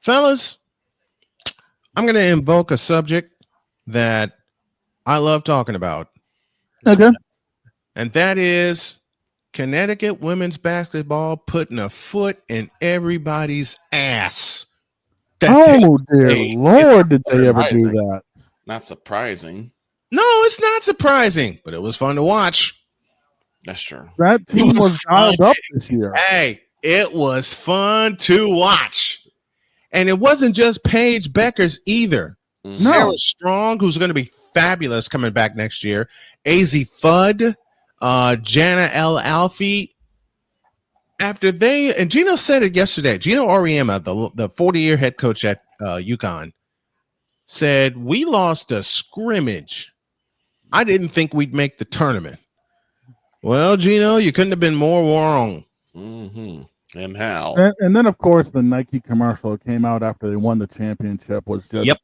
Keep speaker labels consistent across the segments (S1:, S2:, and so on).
S1: Fellas, I'm going to invoke a subject that I love talking about,
S2: Okay.
S1: and that is Connecticut women's basketball putting a foot in everybody's ass. That they
S2: Oh dear
S1: played.
S2: Lord, did they ever do
S3: surprising.
S2: that?
S3: Not surprising.
S1: No, it's not surprising, but it was fun to watch.
S3: That's true.
S2: That
S1: It
S2: team was
S1: fun.
S2: dialed up this year.
S1: Hey, it was fun to watch. And it wasn't just Paige Beckers either.
S3: Mhm.
S1: Sarah
S2: No.
S1: Strong, who's going to be fabulous coming back next year. AZ Fudd, Jana L. Alfie. After they, and Gino said it yesterday, Gino Auriemma, the 40-year head coach at UConn, said, we lost a scrimmage. I didn't think we'd make the tournament. Well, Gino, you couldn't have been more wrong.
S3: Mm-hmm. And how?
S2: And then, of course, the Nike commercial that came out after they won the championship was just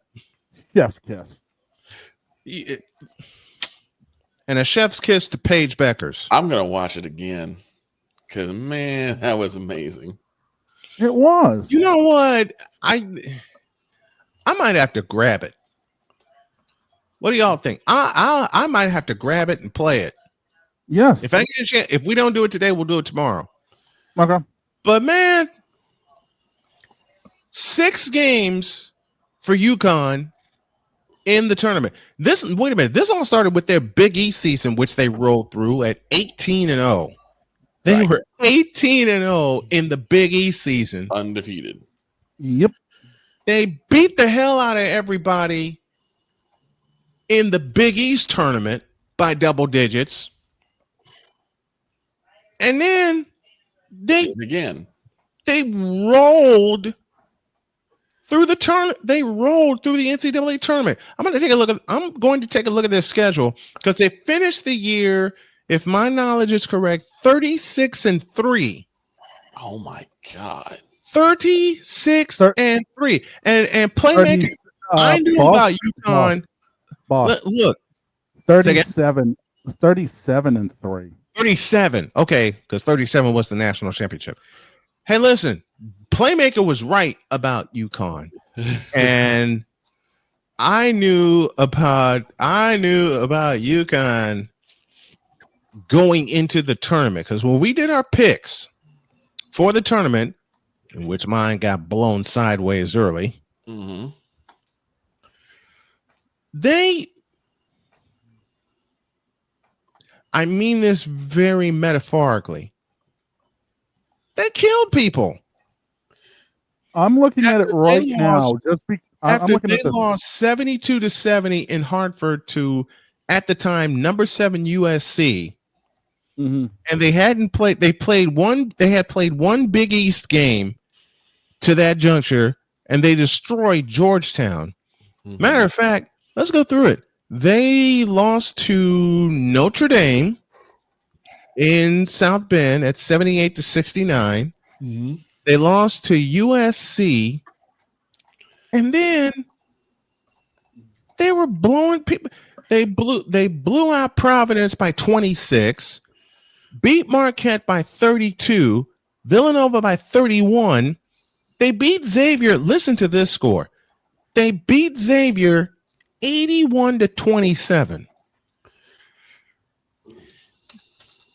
S2: chef's kiss.
S1: And a chef's kiss to Paige Beckers.
S3: I'm gonna watch it again because man, that was amazing.
S2: It was.
S1: You know what? I might have to grab it. What do y'all think? I might have to grab it and play it.
S2: Yes.
S1: If I get a chance, if we don't do it today, we'll do it tomorrow.
S2: Okay.
S1: But man, 6 games for UConn in the tournament. Wait a minute. This all started with their Big East season, which they rolled through at 18-0. They were 18-0 in the Big East season.
S3: Undefeated.
S2: Yep.
S1: They beat the hell out of everybody in the Big East tournament by double digits. And then they rolled through the tournament. They rolled through the NCAA tournament. I'm going to take a look at their schedule because they finished the year, if my knowledge is correct, 36-3.
S3: Oh my God.
S1: 36-3. And playmaker, I knew about UConn.
S2: Boss.
S1: Look.
S2: 37 and 3.
S1: 37. Okay, because 37 was the national championship. Hey, listen, Playmaker was right about UConn. And I knew about UConn going into the tournament because when we did our picks for the tournament, in which mine got blown sideways early, I mean this very metaphorically, they killed people.
S2: I'm looking at it right now.
S1: After they lost 72-70 in Hartford to, at the time, number 7 USC.
S2: Mm-hmm.
S1: And they hadn't played. They had played one Big East game to that juncture, and they destroyed Georgetown. Mm-hmm. Matter of fact, let's go through it. They lost to Notre Dame in South Bend at 78-69.
S3: Mm-hmm.
S1: They lost to USC, and then they were blowing people. They blew out Providence by 26, beat Marquette by 32, Villanova by 31. They beat Xavier. Listen to this score. They beat Xavier 81-27.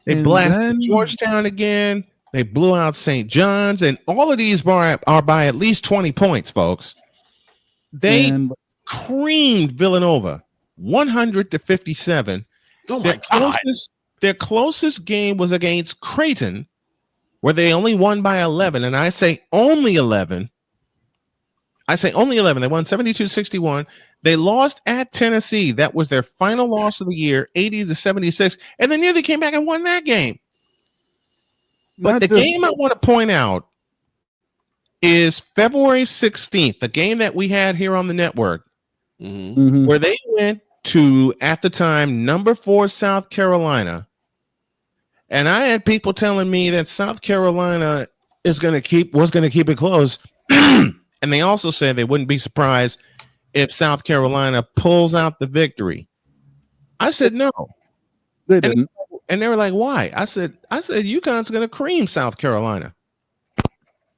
S1: They blasted Georgetown again. They blew out St. John's, and all of these are by at least 20 points, folks. They creamed Villanova 100-57.
S3: Oh my God.
S1: Their closest game was against Creighton, where they only won by 11. And I say only 11. They won 72-61. They lost at Tennessee. That was their final loss of the year, 80-76. And then they came back and won that game. But the game I want to point out is February 16th, the game that we had here on the network, where they went to, at the time, number 4 South Carolina. And I had people telling me that South Carolina was going to keep it close. And they also said they wouldn't be surprised if South Carolina pulls out the victory. I said no.
S2: They didn't.
S1: And they were like, why? I said UConn's going to cream South Carolina.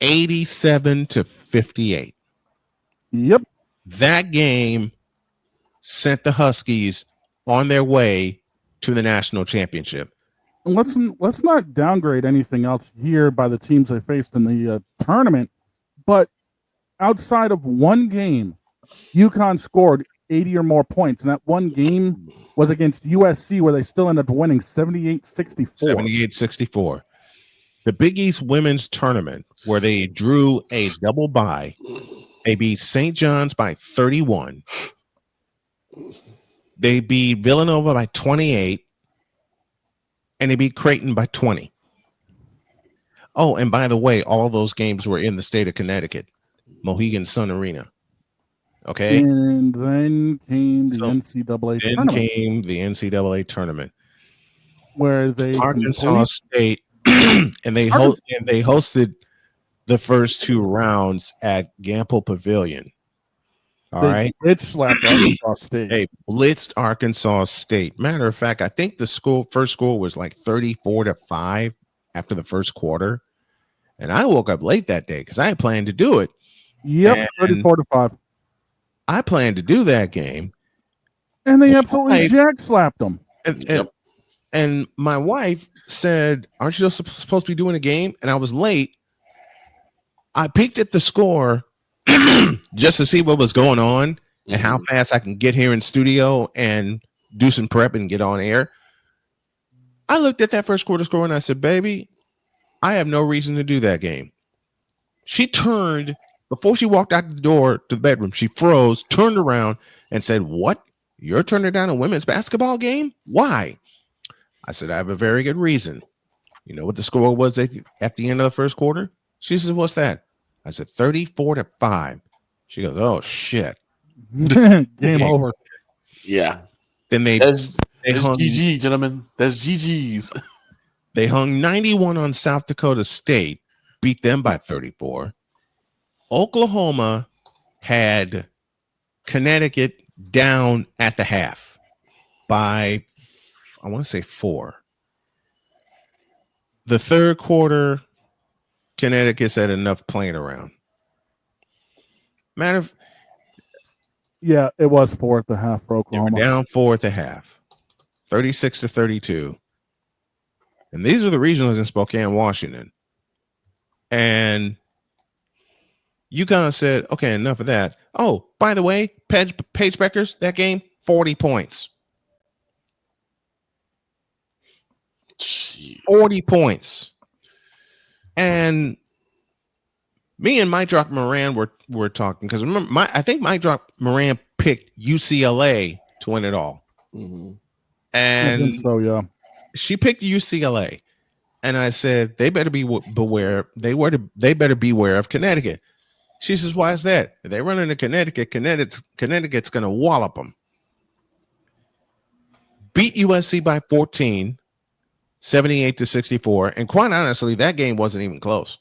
S1: 87-58.
S2: Yep.
S1: That game sent the Huskies on their way to the national championship.
S2: And let's not downgrade anything else here by the teams they faced in the tournament, but outside of one game, UConn scored 80 or more points, and that one game was against USC, where they still ended up winning 78-64.
S1: 78-64. The Big East Women's Tournament, where they drew a double bye. They beat St. John's by 31. They beat Villanova by 28. And they beat Creighton by 20. Oh, and by the way, all those games were in the state of Connecticut, Mohegan Sun Arena. Okay.
S2: And then came the NCAA tournament.
S1: Then came the NCAA tournament,
S2: where they
S1: Arkansas State, and they hosted the first two rounds at Gamble Pavilion. All right.
S2: It slapped Arkansas State.
S1: They blitzed Arkansas State. Matter of fact, I think the first score was like 34-5 after the first quarter. And I woke up late that day because I had planned to do it.
S2: Yep, 34-5.
S1: I planned to do that game.
S2: And they absolutely jack slapped them.
S1: And my wife said, "Aren't you supposed to be doing a game?" And I was late. I peeked at the score just to see what was going on and how fast I can get here in studio and do some prep and get on air. I looked at that first quarter score and I said, "Baby, I have no reason to do that game." She turned before she walked out the door to the bedroom. She froze, turned around and said, "What? You're turning down a women's basketball game? Why?" I said, "I have a very good reason." You know what the score was at the end of the first quarter? She said, "What's that?" I said, 34-5. She goes, "Oh shit."
S2: Game over.
S3: Yeah.
S1: Then
S3: that's
S1: hung
S3: GG, gentlemen. That's GG's.
S1: They hung 91 on South Dakota State, beat them by 34. Oklahoma had Connecticut down at the half by, I want to say 4. The third quarter, Connecticut said enough playing around.
S2: Yeah, it was 4 at the half for Oklahoma.
S1: They were down 4 at the half, 36-32. And these were the regionals in Spokane, Washington. And UConn said, "Okay, enough of that." Oh, by the way, Paige Beckers, that game, 40 points.
S3: Jeez.
S1: 40 points. And me and Mike Drop Moran were talking because remember, I think Mike Drop Moran picked UCLA to win it all.
S3: Mm-hmm.
S1: And
S2: I think so, yeah.
S1: She picked UCLA. And I said, they better be beware. They better beware of Connecticut. She says, "Why is that?" If they run into Connecticut, Connecticut's going to wallop them. Beat USC by 14, 78-64. And quite honestly, that game wasn't even close.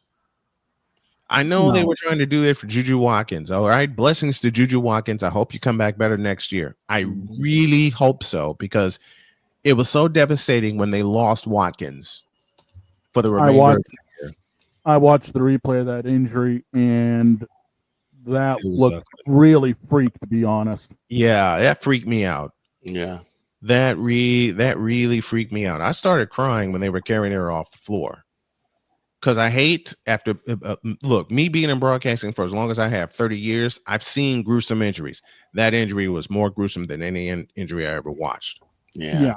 S1: I know they were trying to do it for Juju Watkins. All right. Blessings to Juju Watkins. I hope you come back better next year. I really hope so, because it was so devastating when they lost Watkins for the remainder of the year.
S2: I watched the replay of that injury, and that looked really freaked, to be honest.
S1: Yeah, that freaked me out.
S3: Yeah.
S1: That really freaked me out. I started crying when they were carrying her off the floor. Because I hate look, me being in broadcasting for as long as I have, 30 years, I've seen gruesome injuries. That injury was more gruesome than any injury I ever watched.
S3: Yeah.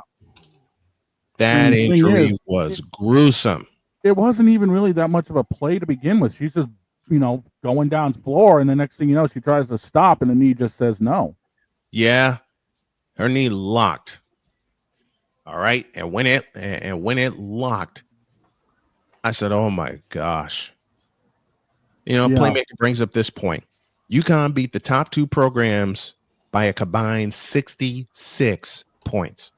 S1: That injury was gruesome.
S2: It wasn't even really that much of a play to begin with. She's just, going down floor, and the next thing you know, she tries to stop, and the knee just says no.
S1: Yeah. Her knee locked. All right. And when it locked, I said, "Oh my gosh." Playmaker brings up this point. UConn beat the top 2 programs by a combined 66 points.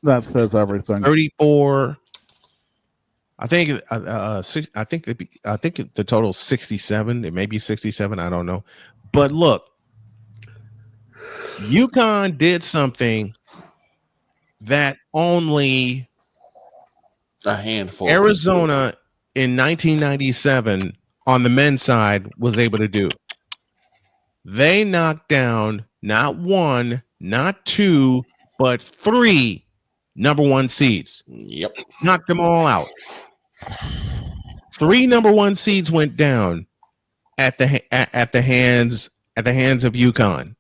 S2: That says everything.
S1: 34. I think the total is 67. It may be 67. I don't know. But look, UConn did something that only
S3: a handful
S1: Arizona in 1997 on the men's side was able to do. They knocked down not one, not two, but three number one seeds.
S3: Yep.
S1: Knocked them all out. 3 number one seeds went down at the hands of UConn,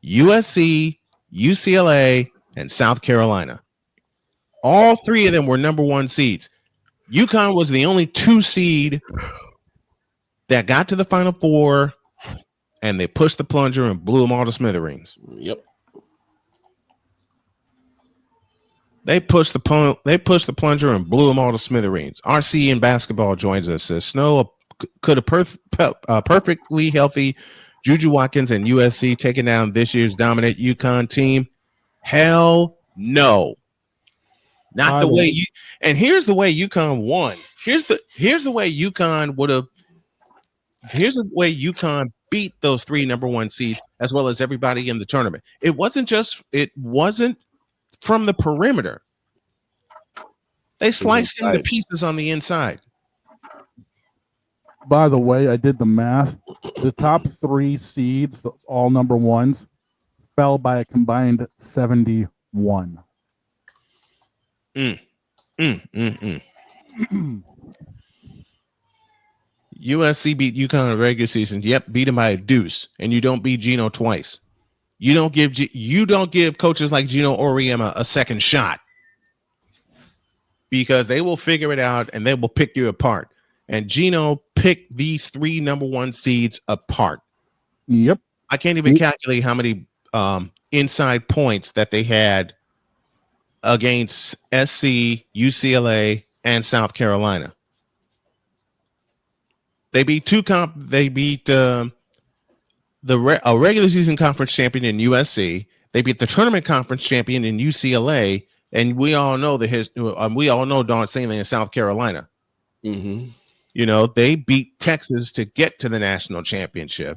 S1: USC, UCLA, and South Carolina. All 3 of them were number one seeds. UConn was the only 2 seed that got to the Final Four, and they pushed the plunger and blew them all to smithereens.
S3: Yep.
S1: They pushed the plunger and blew them all to smithereens. RC in basketball joins us. Says Snow could a perfectly healthy Juju Watkins and USC taking down this year's dominant UConn team? Hell no. Not the way you. And here's the way UConn won. Here's the way UConn would have. Here's the way UConn beat those 3 number one seeds as well as everybody in the tournament. It wasn't from the perimeter. They sliced into pieces on the inside.
S2: By the way, I did the math. The top 3 seeds, all number ones, fell by a combined 71.
S1: USC beat UConn in the regular season. Yep, beat him by a deuce, and you don't beat Gino twice. You don't give coaches like Gino Auriemma a second shot, because they will figure it out and they will pick you apart. And Gino picked these 3 number one seeds apart.
S2: Yep.
S1: I can't even calculate how many inside points that they had against SC, UCLA, and South Carolina. They beat a regular season conference champion in USC. They beat the tournament conference champion in UCLA, and we all know Don Sailor in South Carolina.
S3: Mm-hmm.
S1: You know, they beat Texas to get to the national championship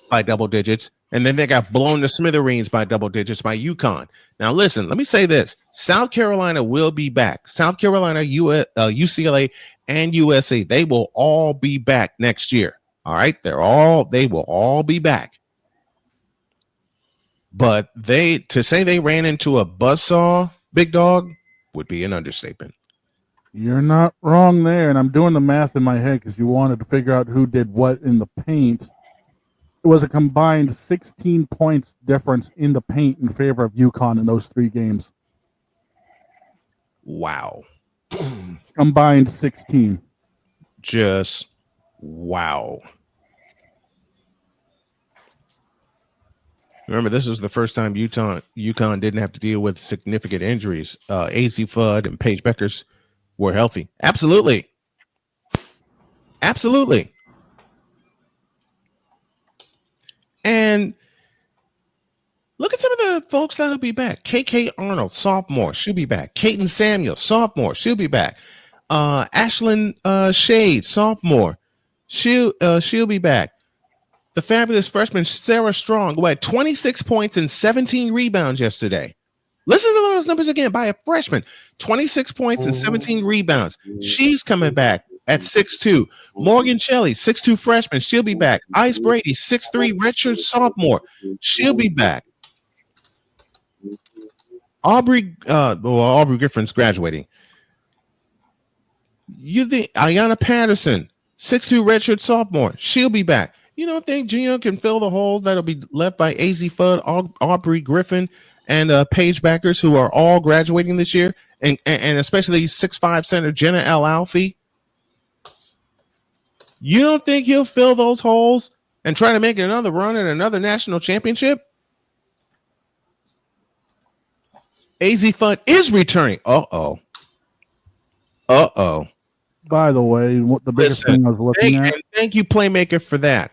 S1: by double digits, and then they got blown to smithereens by double digits by UConn. Now, listen, let me say this: South Carolina will be back. South Carolina, UCLA, and USC, they will all be back next year. All right, they will all be back. But to say they ran into a buzzsaw, big dog, would be an understatement.
S2: You're not wrong there, and I'm doing the math in my head because you wanted to figure out who did what in the paint. It was a combined 16 points difference in the paint in favor of UConn in those 3 games.
S1: Wow.
S2: Combined 16.
S1: Just wow. Remember, this was the first time UConn didn't have to deal with significant injuries. AZ Fudd and Paige Beckers were healthy. Absolutely. And look at some of the folks that'll be back. KK Arnold, sophomore, she'll be back. Kaiten Samuel, sophomore, she'll be back. Ashlyn Shade, sophomore, she'll be back. The fabulous freshman Sarah Strong, who had 26 points and 17 rebounds yesterday. Listen to those numbers again by a freshman. 26 points and 17 rebounds. She's coming back at 6'2". Morgan Shelley, 6'2" freshman. She'll be back. Ice Brady, 6'3", redshirt sophomore. She'll be back. Aubrey Griffin's graduating. You think Ayanna Patterson, 6'2", redshirt sophomore. She'll be back. You don't think Gino can fill the holes that'll be left by AZ Fudd, Aubrey Griffin, and Paige Backers, who are all graduating this year, and especially 6'5" center Jenna L. Alfie? You don't think he'll fill those holes and try to make another run at another national championship? AZ Fudd is returning. Uh-oh.
S2: By the way, the biggest thing I was looking at.
S1: Thank you, Playmaker, for that.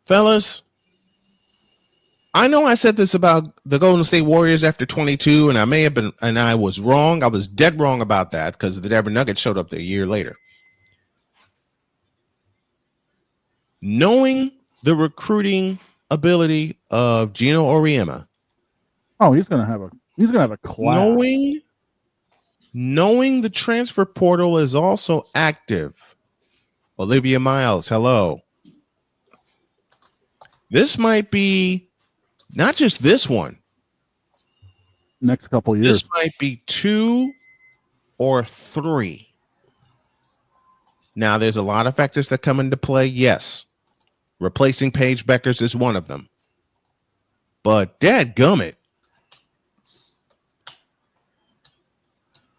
S1: Fellas, I know I said this about the Golden State Warriors after 22, and I was wrong. I was dead wrong about that because the Denver Nuggets showed up a year later. Knowing the recruiting ability of Gino Auriemma.
S2: Oh, he's gonna have a class.
S1: Knowing the transfer portal is also active. Olivia Miles, hello. This might be not just this one.
S2: Next couple of years.
S1: This might be 2 or 3. Now, there's a lot of factors that come into play. Yes, replacing Paige Beckers is one of them. But dadgummit.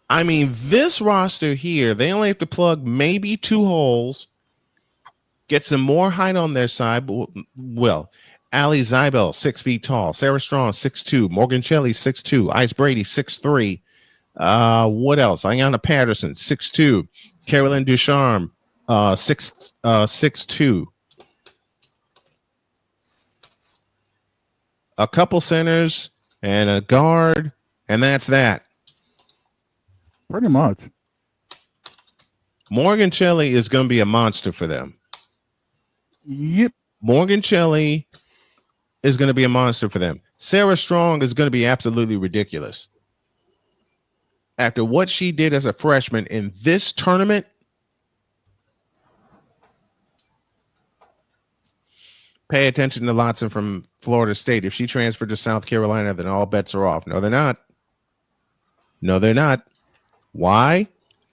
S1: I mean, this roster here, they only have to plug maybe 2 holes, get some more height on their side. Well, Allie Zybel, 6 feet tall. Sarah Strong, 6'2". Morgan Shelley, 6'2". Ice Brady, 6'3". What else? Ayanna Patterson, 6'2". Carolyn Ducharme, 6'2". A couple centers and a guard, and that's that.
S2: Pretty much.
S1: Morgan Shelley is going to be a monster for them.
S2: Yep.
S1: Morgan Shelley is going to be a monster for them. Sarah Strong is going to be absolutely ridiculous. After what she did as a freshman in this tournament, pay attention to Lotson from Florida State. If she transferred to South Carolina, then all bets are off. No, they're not. No, they're not. Why?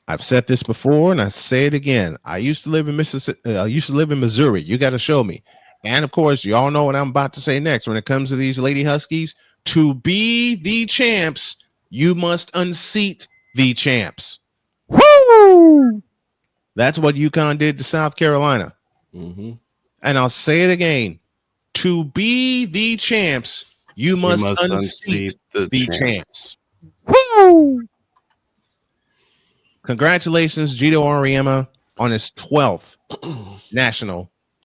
S1: I've said this before, and I say it again. I used to live in Mississippi. I used to live in Missouri. You got to show me. And of course, you all know what I'm about to say next. When it comes to these Lady Huskies, to be the champs, you must unseat the champs.
S2: Woo!
S1: That's what UConn did to South Carolina.
S3: Mm-hmm.
S1: And I'll say it again. To be the champs, you must unseat the champs.
S2: Woo!
S1: Congratulations, Gito Auriemma, on his 12th national